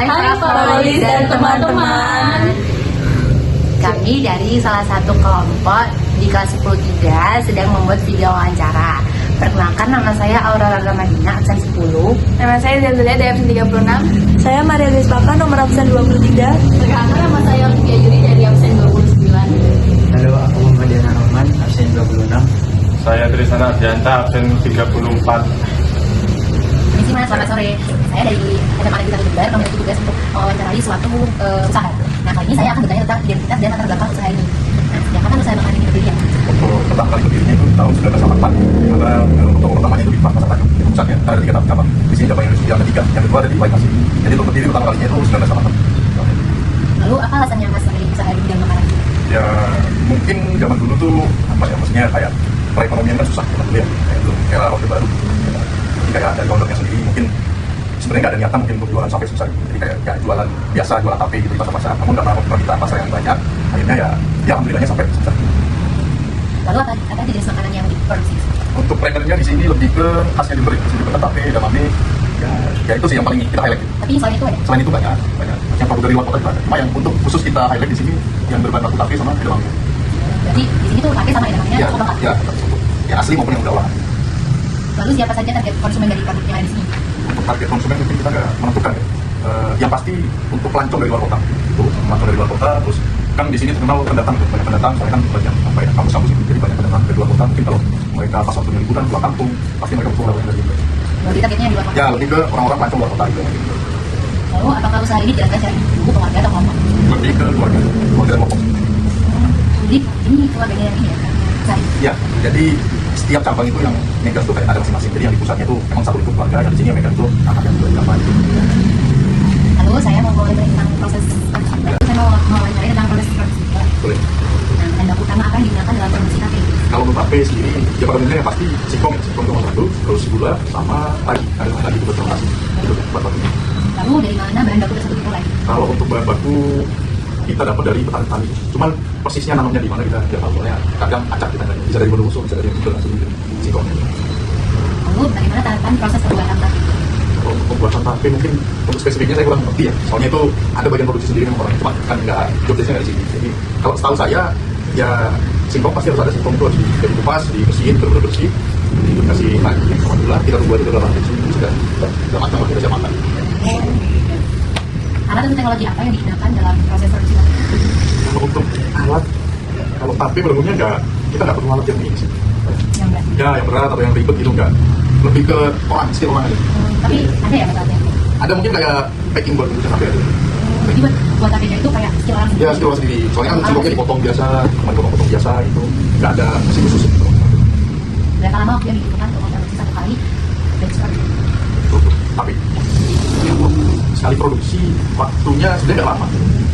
Hai Favoris dan teman-teman. Kami dari salah satu kelompok di kelas 10-3 sedang membuat video wawancara. Perkenalkan, nama saya Aurora Ramadina, absen 10. Nama saya Zazulia dari absen 36. Saya Maria Rizpaka, nomor absen 23. Perkenalkan, nama saya Olivia Yuri dari absen 29. Halo, aku Muhammadiyana Rohman, absen 26. Saya Trisana Ardianta, absen 34. Permisi Mas, selamat sore. Saya dari SMA Negeri 1 Jember, memiliki tugas untuk mewawancarai suatu usaha. Nah, kali ini saya akan bertanya tentang identitas dan latar belakang usaha ini. Nah, sejak kapan usaha makan ini berdiri ya? Untuk tentang berdirinya itu tahun 1984, karena untuk pertamanya itu di Pasar Tanjung, di pusatnya ada 3 cabang. Di sini cabang yang ketiga, yang kedua ada di Waikasi. Jadi untuk berdiri pertama kalinya itu 1984. Lalu apa alasannya Mas memilih usaha di bidang makanan? Ya mungkin zaman dulu tuh apa ya, maksudnya kayak perekonomian kan susah zaman dulu ya, kayak belum era orde baru. Jadi kayak ada ownernya sendiri, mungkin sebenarnya nggak ada niatan mungkin untuk jualan sampai susah. Jadi kayak jualan biasa, jualan tape gitu di pasar-pasar. Namun karena permintaan pasar yang banyak, akhirnya ya alhamdulillahnya sampai susah. Lalu apa aja jenis makanan yang diproduksi? Untuk preferensinya di sini lebih ke khasnya Jember, di sini juga tape, edamame, ya itu sih yang paling kita highlight. Tapi selain itu ada? Selain itu banyak yang produk dari luar kota juga ada. Cuma yang untuk khusus kita highlight di sini yang berbahan baku tape sama edamame. Jadi di sini tuh tape sama edamame Ya, cukup lengkap. ya, untuk yang asli maupun yang udah olahan. Lalu siapa saja target konsumen dari produk yang ada di sini? Untuk target konsumen mungkin kita nggak menentukan ya. Yang pasti untuk pelancong dari luar kota, itu pelancong dari luar kota. Terus kan di sini terkenal pendatang, banyak pendatang. Soalnya kan banyak apa ya, kampus-kampus itu, jadi banyak pendatang dari luar kota. Mungkin kalau mereka pas waktu liburan pulang kampung, pasti mereka butuh oleh-oleh dari Jember. Jadi targetnya di luar kota? Ya lebih ke orang-orang pelancong luar kota gitu. Lalu apakah usaha ini dilakukan secara individu, keluarga atau kelompok? Lebih ke keluarga dan kelompok. Jadi ini keluarganya yang ini ya? Usaha ini? Ya, jadi setiap cabang itu yang megang tuh kayak ada masing-masing. Jadi yang di pusatnya itu emang satu itu keluarga, yang di sini yang megang itu anak yang dua apa gitu. Lalu saya mau mulai tentang proses produksi. Saya mau mewawancarai tentang proses produksi. Boleh. Nah, bahan baku utama apa yang digunakan dalam produksi tape? Kalau untuk tape sendiri, ya pada umumnya yang pasti singkong itu nomor satu, terus gula sama ragi. Ada lagi itu berfermentasi. Itu bahan bakunya. Lalu dari mana bahan baku tersebut dimulai? Kalau untuk bahan baku kita dapat dari petani-petani. Cuman persisnya nanamnya di mana kita tidak tahu. Soalnya kadang acak kita nggak bisa dari bondowoso, bisa dari yang sudah langsung singkongnya. Lalu bagaimana tahapan proses pembuatan tape? Kalau untuk pembuatan tape mungkin untuk spesifiknya saya kurang ngerti ya. Soalnya itu ada bagian produksi sendiri memang orang, cuma kan nggak jobdesknya nggak di sini. Jadi kalau setahu saya ya singkong pasti harus ada singkong itu harus dikupas, dibersihin, benar-benar bersih, dikasih lagi sama gula, kita tunggu aja dalam itu sudah matang kita siap makan. Alat atau teknologi apa yang digunakan dalam proses produksi tape? Kalau untuk alat, kalau tape pada umumnya kita nggak perlu alat yang ini sih. Yang berat. Ya yang berat atau yang ribet gitu nggak. Lebih ke skill orang aja. Tapi ada ya alatnya? Ada mungkin kayak packing buat bungkus tape aja. Jadi buat tapenya itu kayak skill orang Ya skill orang sendiri. Soalnya kan singkongnya dipotong biasa, cuma dipotong biasa itu nggak ada mesin khusus gitu. Berapa lama waktu yang dibutuhkan untuk memproduksi satu kali batch produksi? Tapi sekali produksi waktunya sebenarnya nggak lama,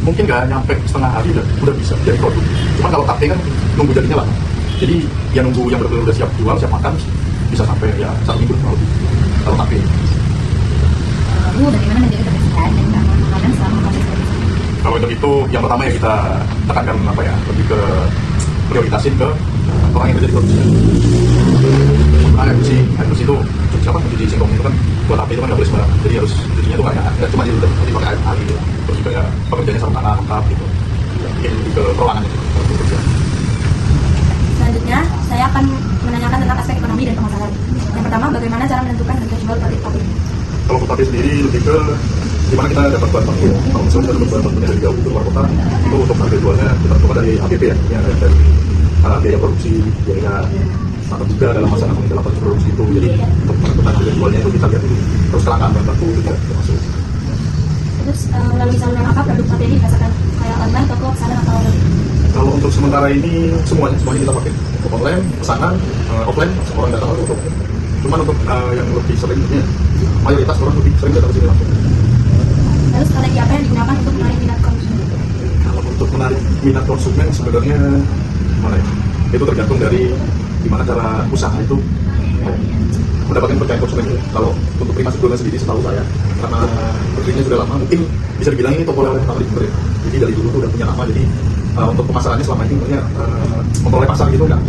mungkin nggak nyampe setengah hari udah bisa jadi produk. Cuma kalau tape kan nunggu jadinya lama, jadi ya nunggu yang benar-benar udah siap jual, siap makan bisa sampai ya 1 minggu kurang lebih kalau tape. Lalu bagaimana menjaga kebersihan dan keamanan makanan selama proses produksi? Kalau untuk itu yang pertama ya kita tekankan apa ya, lebih ke prioritasin ke orang yang kerja di produksi. Air bersih itu cuci singkong itu kan buat tape itu kan nggak boleh sembarangan, jadi harus cucinya tuh nggak cuma diludem, tapi pakai air gitu. Terus juga ya pekerjaannya sarung tangan lengkap gitu, mungkin lebih ke peruangan itu. Selanjutnya, saya akan menanyakan tentang aspek ekonomi dan pemasaran. Yang pertama, bagaimana cara menentukan harga jual produk tape? Kalau untuk tape sendiri lebih ke gimana kita dapat bahan baku. Kalau misalnya kita dapat bahan bakunya dari jauh ke luar kota, itu untuk harga jualnya kita tentukan dari HPP ya, yang dari biaya produksi, biaya atau juga dalam masa dalam proses produksi itu. Jadi untuk menentukan harga jualnya itu kita lihat dulu. Terus kelangkaan bahan baku itu juga termasuk. Terus, melalui saluran apa produk tape ini dirasakan? Kayak online, toko, pesanan, atau online? Kalau untuk sementara ini semuanya kita pakai untuk online, pesanan, offline, orang datang langsung untuk. Cuman untuk yang lebih seringnya, mayoritas orang lebih sering datang ke sini langsung. Lalu strategi apa yang digunakan untuk menarik minat konsumen? Kalau untuk menarik minat konsumen sebenarnya mana ya? Itu tergantung dari gimana cara usaha itu mendapatkan kepercayaan konsumen. Kalau untuk Prima Sebelumnya sendiri setahu saya, karena berdirinya sudah lama, mungkin bisa dibilang ini toko oleh pertama di Jember ya. Jadi dari dulu tuh udah punya nama, jadi untuk pemasarannya selama ini sebenarnya memperoleh pasar gitu nggak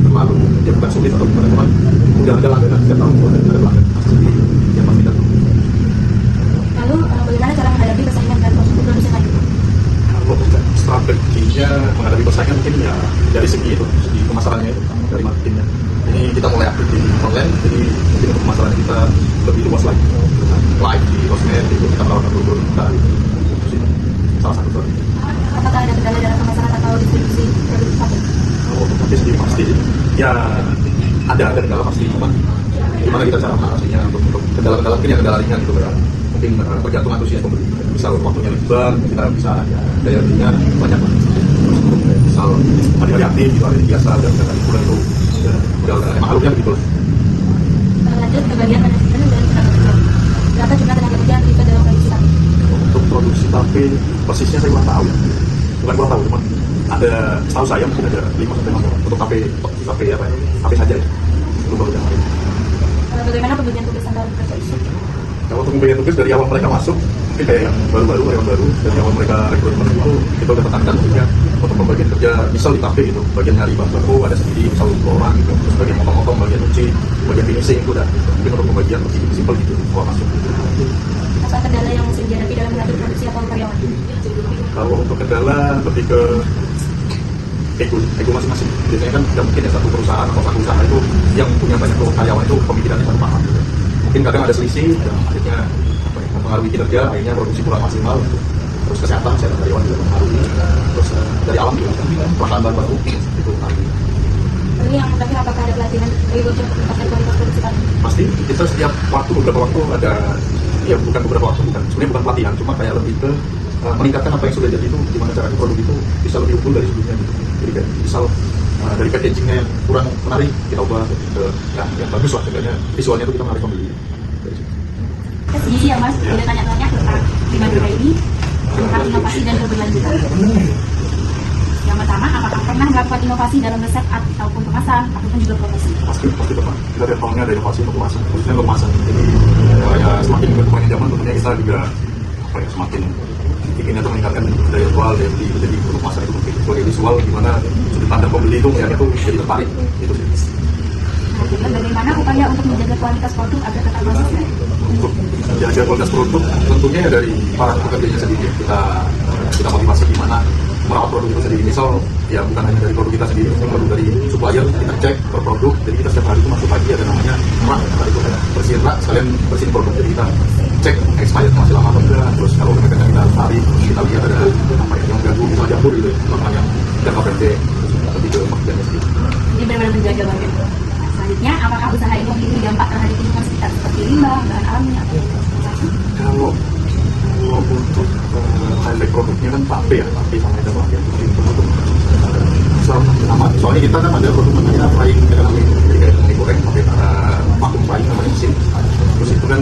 terlalu ya bukan sulit atau gimana, cuman udah ada langganan setiap tahun ada pelanggan sendiri yang minat. Lalu bagaimana cara menghadapi bersaingnya mungkin ya dari segi itu, segi pemasarannya itu, dari marketingnya. Ini kita mulai aktif di online, jadi mungkin untuk pemasaran kita lebih luas lagi. Live di sosmed, itu kita menawarkan produk kita. Itu sih salah satu. Apakah ada kendala dalam pemasaran atau distribusi produk satu? Kalau untuk tapi sendiri pasti ya ada kendala pasti, cuman gimana kita cara mengatasinya untuk kendala-kendala mungkin ya kendala ringan gitu kan. Mungkin tergantung antusias pembeli. Misal waktunya lebar, kita bisa ya, daya belinya banyak lah. Misal hari-hari aktif gitu, hari biasa dan hari bulan itu udah emang harusnya begitu lah. Lanjut ke bagian manajemen dan tenaga kerja. Berapa jumlah tenaga kerja yang terlibat dalam produksi tape? Untuk produksi tape persisnya saya kurang tahu ya. Bukan kurang tahu, cuman ada, setahu saya mungkin ada 5-6 orang untuk tape apa ya, tape saja ya. Itu baru yang lain. Bagaimana pembagian tugas antar pekerja itu? Kalau untuk pembagian tugas dari awal mereka masuk, mungkin kayak yang baru-baru, karyawan baru, dari awal mereka rekrutmen itu kita udah tekankan maksudnya untuk pembagian kerja misal di tape gitu, bagian nyari bahan baku ada sendiri, misal 2 orang gitu, terus bagian motong-motong, bagian cuci, bagian finishing itu udah mungkin untuk pembagian lebih simpel gitu, kalau masuk. Apa kendala yang mesti dihadapi dalam mengatur produksi atau karyawan? Kalau untuk kendala lebih ke ego masing-masing. Biasanya kan tidak mungkin ya satu perusahaan atau satu usaha itu yang punya banyak karyawan itu pemikirannya satu paham. Gitu. Mungkin kadang ada selisih, dan akhirnya mempengaruhi kinerja, akhirnya produksi kurang maksimal. Terus kesehatan karyawan juga mempengaruhi. Terus dari alam juga pelaksanaan bahan baku itu mempengaruhi. Ini yang terakhir, apakah ada pelatihan bagi bocor untuk meningkatkan kualitas produksi tape? Pasti kita setiap beberapa waktu ada, ya bukan beberapa waktu, sebenarnya bukan pelatihan, cuma kayak lebih ke meningkatkan apa yang sudah jadi itu, gimana caranya produk itu bisa lebih unggul dari sebelumnya gitu. Jadi kayak misal dari packagingnya yang kurang menarik, kita ubah ke yang bagus lah, seenggaknya visualnya itu kita menarik pembeli. Jadi ya Mas, ada tanya-tanya tentang di Madura ini tentang inovasi dan keberlanjutan. Yang pertama, apakah pernah melakukan inovasi dalam resep ataupun kemasan ataupun juga promosi? Pasti pernah. Kita dari tahunnya ada inovasi untuk kemasan, khususnya untuk kemasan. Jadi ya semakin berkembangnya zaman tentunya kita juga semakin inginnya untuk meningkatkan daya jual, daya beli. Jadi untuk kemasan itu mungkin sebagai visual gimana sudut pandang pembeli itu melihat itu jadi tertarik gitu sih. Dan bagaimana upaya untuk menjaga kualitas produk agar tetap konsisten? Untuk menjaga kualitas produk tentunya dari para pekerjanya sendiri. Kita motivasi gimana merawat produk itu sendiri. Misal ya bukan hanya dari produk kita sendiri, produk dari supplier kita cek per produk. Jadi kita setiap hari itu masuk pagi ada namanya rak, hari itu ada bersihin rak sekalian bersihin produk. Jadi kita cek expired masih lama atau enggak. Terus kalau mereka kita tarik, kita lihat ada apa yang mengganggu, misal jamur gitu, bahkan yang jangka pendek, lebih ke pekerjaannya sendiri. Jadi benar-benar menjaga bagian itu. Selanjutnya, apakah usaha ini memiliki dampak terhadap lingkungan sekitar seperti limbah, bahan alami atau transportasi? Kalau untuk highlight produknya kan tape ya, tape sama ada bagian produk. Soalnya kita kan ada produk namanya frying, jadi kayak mie goreng pakai vakum frying namanya mesin. Terus itu kan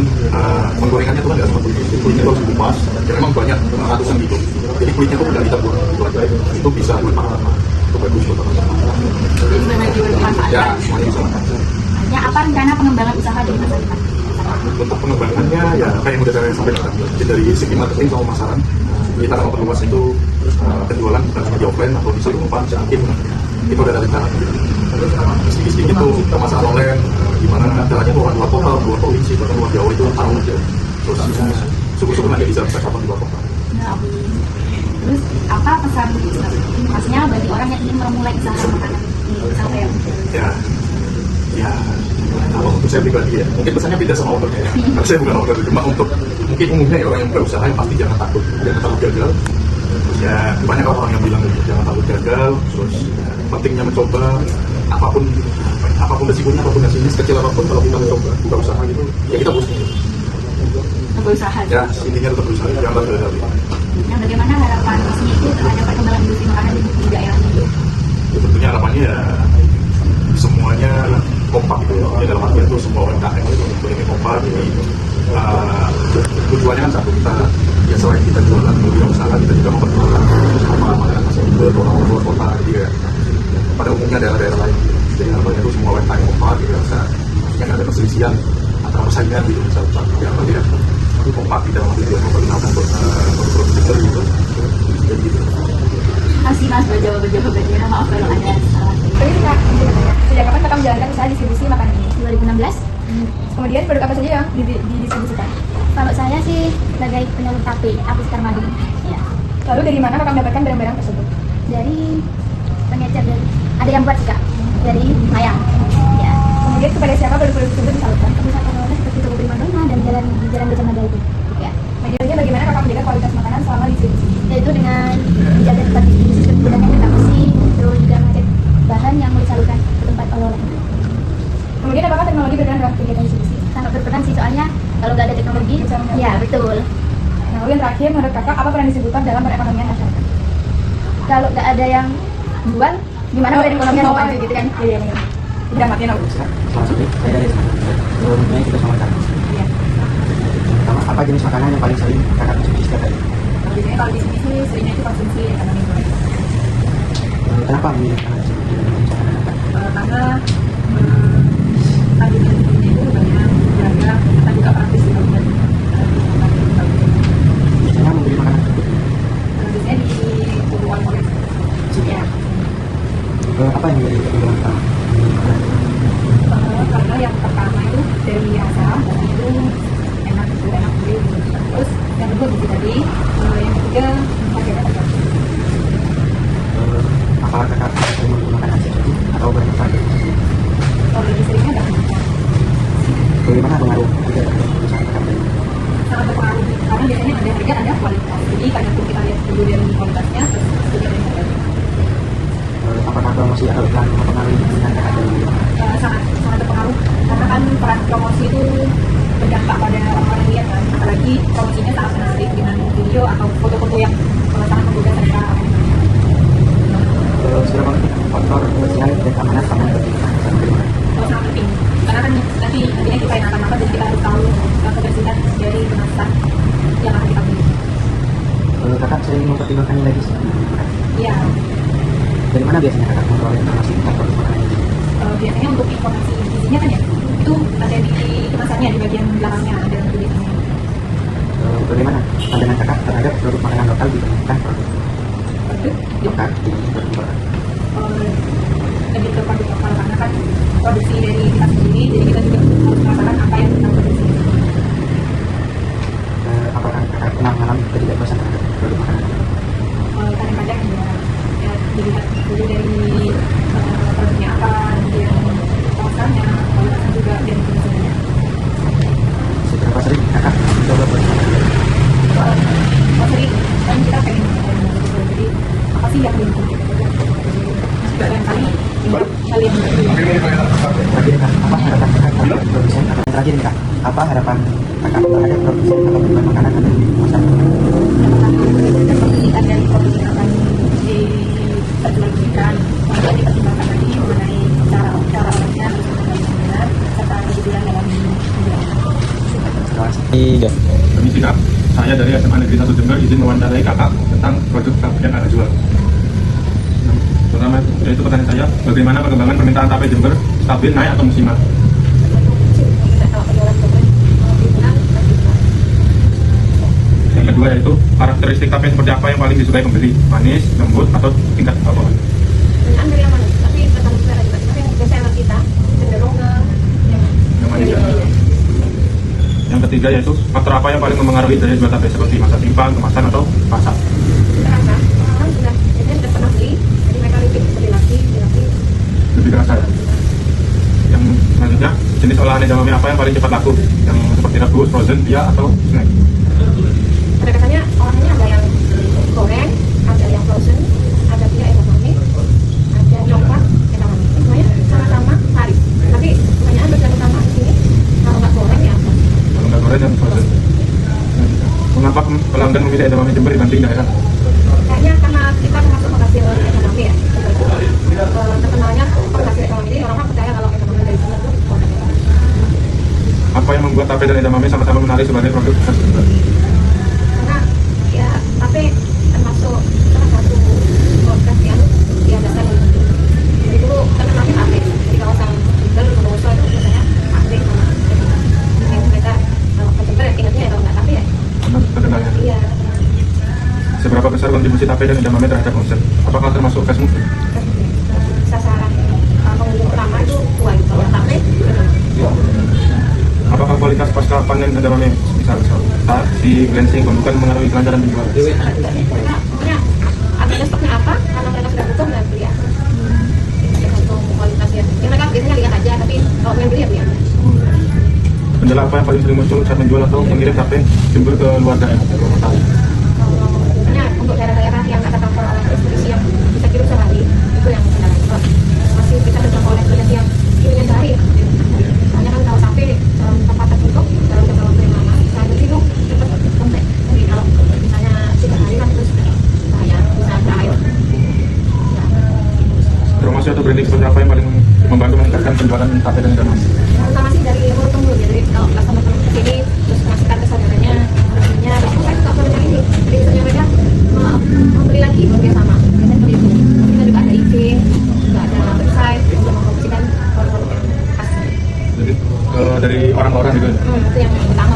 penggorengannya tuh kan nggak seperti itu, kulitnya tuh harus dikupas. Ya memang banyak ratusan gitu. Jadi kulitnya tuh udah kita buat gitu aja. Itu bisa bermanfaat, itu bagus buat orang-orang. Jadi benar-benar bermanfaat. Ya, semuanya bisa. Selanjutnya, apa rencana pengembangan usaha di masa depan? Untuk pengembangannya ya kayak yang udah saya sampaikan, jadi dari segi marketing sama pemasaran kita akan memperluas itu penjualan bukan hanya di offline atau bisa di umpan, mungkin itu udah ada rencana. Sedikit-sedikit itu pemasaran online, gimana caranya tuh orang luar kota, luar provinsi, bahkan luar Jawa itu taruh aja. Terus syukur-syukur nanti bisa kapan di luar kota. Nah, terus apa pesan khasnya bagi orang yang ingin memulai usaha makanan di sampai Ya, kalau untuk saya pribadi ya, mungkin pesannya beda sama ownernya ya. Karena saya bukan owner, cuma untuk mungkin umumnya ya orang yang berusaha yang pasti jangan takut gagal. Terus ya banyak orang yang bilang jangan takut gagal. Terus ya, pentingnya mencoba apapun resikonya, apapun hasilnya, sekecil apapun kalau kita mencoba buka usaha gitu, ya kita berusaha. Ya intinya tetap berusaha, jangan takut gagal. Nah, bagaimana harapan Masnya itu terhadap perkembangan industri makanan di daerah ini? Ya, tentunya harapannya ya semuanya kompak gitu ya, dalam artian itu semua UMKM itu ini kompak. Jadi tujuannya kan satu, kita ya selain kita jualan melalui usaha, kita juga memperkenalkan makanan khas Jember, orang-orang luar kota, jadi ya pada umumnya daerah-daerah lain. Jadi harapannya itu semua UMKM kompak, gitu, yang ada perselisihan antara persaingan gitu, misalnya ya kompak di dalam tujuan memperkenalkan produk-produk Jember gitu. Jadi gitu. Masih Mas berjawabannya, maaf kalau ada salah. Tapi Kak, sejak kapan Kakak menjalankan usaha distribusi makanan ini? 2016. Kemudian produk apa saja yang didistribusikan? Kalau saya sih sebagai penyalur tape, Apus Karmadi. Ya. Lalu dari mana Kakak mendapatkan barang-barang tersebut? Dari pengecer dari ada yang buat juga dari mayang. Ya. Kemudian kepada siapa produk-produk tersebut disalurkan? Ke pusat pengelola seperti toko Primadona dan jalan Gajah Mada itu. Ya. Metodenya bagaimana kakak menjaga kualitas makanan selama distribusi? Yaitu dengan menjaga tempat distribusi menggunakan tempat bersih, terus juga mengecek bahan yang mau disalurkan ke tempat pengelola. Kemudian apakah teknologi berperan dalam kegiatan distribusi? Sangat berperan sih, soalnya kalau nggak ada teknologi, ya betul. Nah, lalu yang terakhir, menurut kakak apa peran distributor dalam perekonomian masyarakat? Kalau nggak ada yang jual, gimana perekonomian mau maju gitu kan? Iya, benar. Udah matiin aku. Selamat sore, saya dari sebelumnya kita sama kakak. Iya. Pertama, apa jenis makanan yang paling sering kakak konsumsi setiap hari? Biasanya kalau di sini sih seringnya itu konsumsi ekonomi goreng. Kenapa memilih makanan tersebut? Karena kandungan gizinya itu banyak, beragam, kita juga praktis juga buat Biasanya membeli makanan tersebut. biasanya di toko oleh-oleh. Ya. Apa yang menjadi keunggulan utama? Karena yang pertama itu dari rasa itu enak gurih. Terus yang kedua gizi tadi, yang ketiga harganya terjangkau. Apakah kakak sering menggunakan nasi saji atau bermanfaat? Kalau lebih seringnya ada Bagaimana pengaruh harga terhadap perusahaan kakak tadi? sangat berpengaruh karena biasanya ada harga ada kualitas. Jadi kadang tuh kita lihat dulu dari kualitasnya terus juga dari harganya. Apakah promosi atau iklan mempengaruhi pilihan kakak tadi? Sangat berpengaruh karena kan peran promosi itu berdampak pada orang-orang yang lihat kan, apalagi promosinya sangat sensitif dengan video atau foto-foto yang sangat menggoda selera. Seberapa penting faktor kebersihan dan keamanan sama seperti bagaimana? Sangat penting karena kan nantinya kita yang akan makan, jadi kita harus tahu kebersihan dari kemasan yang akan kita beli. Kakak sering mempertimbangkan nilai gizi? Iya, Dari mana biasanya kakak memperoleh informasi tentang produk makanan ini? biasanya untuk informasi gizinya kan ya itu ada di kemasannya di bagian belakangnya ada tulisannya. Bagaimana pandangan kakak terhadap produk makanan lokal dibandingkan produk lokal di pertumbuhan? Lebih ke produk lokal karena kan produksi dari kita sendiri, jadi kita juga harus merasakan apa yang kita produksi. Apakah kakak pernah mengalami ketidakpuasan terhadap produk makanan? Kadang-kadang ya dilihat dulu dari produknya apa, kemudian kemasannya, kualitasnya juga dan fungsinya. Seberapa sering kakak mencoba produk makanan? Kalau sering kan kita pengen jadi apa sih yang belum barangkali kalian Terakhir kak, apa harapan kakak terhadap produsen atau terakhir kak, apa harapan kakak terhadap produsen atau penjual makanan ada di masyarakat? kepentingan dari produk yang akan diperjualbelikan, kemudian dipertimbangkan lagi mengenai cara orangnya, serta kejujuran dalam Iya. Permisi kak, saya dari SMA Negeri 1 Jember izin mewawancarai kakak tentang produk yang ada jual. Pertama yaitu pertanyaan saya, bagaimana perkembangan permintaan tape Jember, stabil, naik atau musiman? Yang kedua yaitu karakteristik tape seperti apa yang paling disukai pembeli, manis, lembut, atau tingkat alkohol? Ambil yang manis, tapi terlalu selera juga. Tapi yang biasanya kita cenderung ke Yang manis ya. Yang ketiga yaitu faktor apa yang paling mempengaruhi daya jual tape seperti masa simpan, kemasan, atau rasa? rasa. Orang sudah biasanya sudah pernah beli, jadi mereka lebih lagi. Lebih kerasa ya. Yang selanjutnya, jenis olahan edamame apa yang paling cepat laku? Yang seperti rebus, frozen, ya, atau snack? Pada dasarnya orangnya ada yang goreng, ada yang frozen, ada juga edamame, ada coklat, edamame. Semuanya sama-sama laris. Tapi kebanyakan berjalan utama di sini kalau nggak goreng ya apa? Kalau nggak goreng dan frozen. Mengapa pelanggan memilih edamame Jember dibanding daerah? Kayaknya karena kita termasuk penghasil edamame ya. Terkenalnya penghasil edamame, jadi orang percaya kalau edamame dari sini itu kualitasnya. Apa yang membuat tape dan edamame sama-sama menarik sebagai produk khas Jember? Karena ya tapi termasuk salah satu produk yang diadakan di sini. Jadi dulu kan namanya tape di kawasan Jember, Bondowoso itu biasanya tape sama yang mereka kalau ke Jember ya ingatnya ya kalau nggak tape ya. Terkenalnya. Iya. Seberapa besar kontribusi tape dan edamame terhadap omset? Apakah termasuk cash move? Sasaran pengunjung utama itu tua itu kalau tape. Apakah kualitas pasca panen edamame misal saat di cleansing bukan mengaruhi kelancaran penjualan? Mereka punya ada stoknya apa, karena mereka sudah butuh dan beli ya. Kalau yang beli ya punya. Kendala apa yang paling sering muncul saat menjual atau mengirim tape Jember ke luar daerah? Misalnya untuk daerah-daerah yang ada kantor ekspedisi yang bisa kirim sehari, itu yang kendala. Masih kita terjangkau oleh ekspedisi yang kirimnya sehari. Soalnya kan kalau sampai tempat tertutup, dalam jangka waktu yang lama, saya itu cepat sampai. Jadi kalau misalnya 3 hari kan terus bahaya, bisa berakhir. Promosi atau branding seperti apa yang paling membantu meningkatkan penjualan tape dan ikan mas? Pertama sih dari mulut ke mulut ya, jadi kalau customer kesini terus masukkan ke saudaranya, orangnya, terus saya suka produk ini, jadi misalnya mereka membeli lagi dia sama, biasanya seperti itu. Kita juga ada IG, juga ada website untuk mempromosikan produk-produk yang khas. Jadi dari orang-orang juga. Itu yang utama